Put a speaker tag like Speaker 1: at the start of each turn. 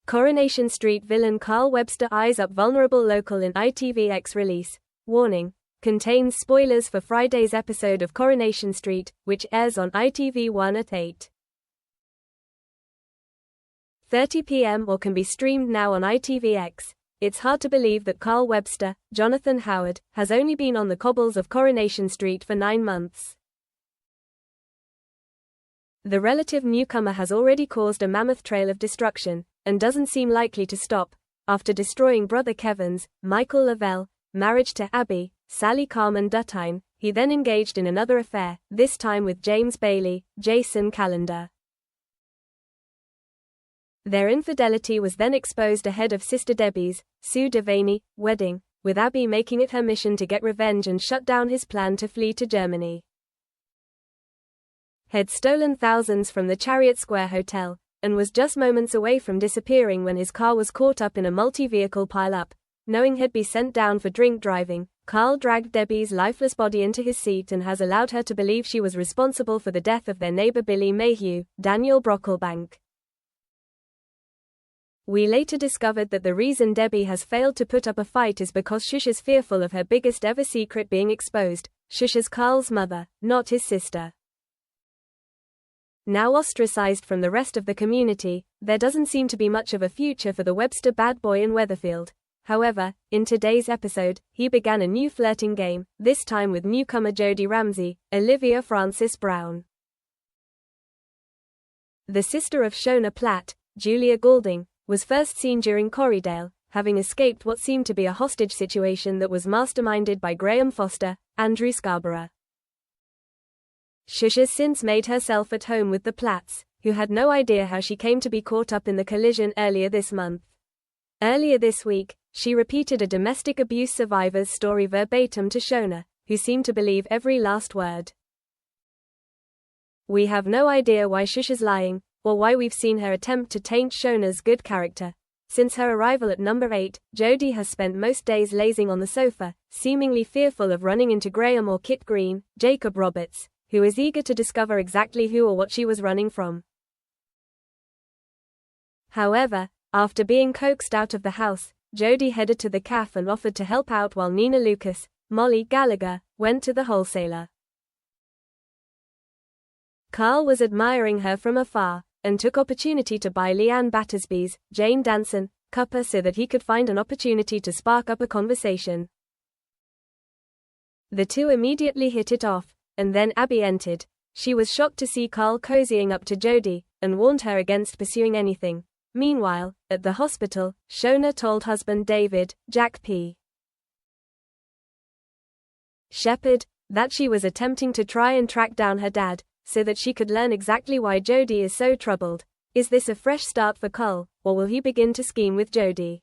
Speaker 1: Coronation Street villain Carl Webster eyes up vulnerable local in ITVX release. Warning. Contains spoilers for Friday's episode of Coronation Street, which airs on ITV1 at 8:30 p.m. or can be streamed now on ITVX. It's hard to believe that Carl Webster, Jonathan Howard, has only been on the cobbles of Coronation Street for 9 months. The relative newcomer has already caused a mammoth trail of destruction, and doesn't seem likely to stop. After destroying brother Kevin's, Michael Lavelle, marriage to Abby, Sally Carmen Duttine, he then engaged in another affair, this time with James Bailey, Jason Calendar. Their infidelity was then exposed ahead of Sister Debbie's, Sue Devaney, wedding, with Abby making it her mission to get revenge and shut down his plan to flee to Germany. Had stolen thousands from the Chariot Square Hotel, and was just moments away from disappearing when his car was caught up in a multi-vehicle pile-up. Knowing he'd be sent down for drink driving, Carl dragged Debbie's lifeless body into his seat and has allowed her to believe she was responsible for the death of their neighbor Billy Mayhew, Daniel Brocklebank. We later discovered that the reason Debbie has failed to put up a fight is because Shush is fearful of her biggest ever secret being exposed. Shush is Carl's mother, not his sister. Now ostracized from the rest of the community, there doesn't seem to be much of a future for the Webster bad boy in Weatherfield. However, in today's episode, he began a new flirting game, this time with newcomer Jodie Ramsey, Olivia Francis Brown. The sister of Shona Platt, Julia Goulding, was first seen during Corriedale, having escaped what seemed to be a hostage situation that was masterminded by Graham Foster, Andrew Scarborough. Shush has since made herself at home with the Platts, who had no idea how she came to be caught up in the collision earlier this month. Earlier this week, she repeated a domestic abuse survivor's story verbatim to Shona, who seemed to believe every last word. We have no idea why Shush is lying, or why we've seen her attempt to taint Shona's good character. Since her arrival at number 8, Jodie has spent most days lazing on the sofa, seemingly fearful of running into Graham or Kit Green, Jacob Roberts, who is eager to discover exactly who or what she was running from. However, after being coaxed out of the house, Jodie headed to the cafe and offered to help out while Nina Lucas, Molly Gallagher, went to the wholesaler. Carl was admiring her from afar, and took opportunity to buy Leanne Battersby's, Jane Danson, cuppa so that he could find an opportunity to spark up a conversation. The two immediately hit it off, and then Abby entered. She was shocked to see Carl cozying up to Jodie, and warned her against pursuing anything. Meanwhile, at the hospital, Shona told husband David, Jack P. Shepherd, that she was attempting to try and track down her dad, so that she could learn exactly why Jodie is so troubled. Is this a fresh start for Carl, or will he begin to scheme with Jodie?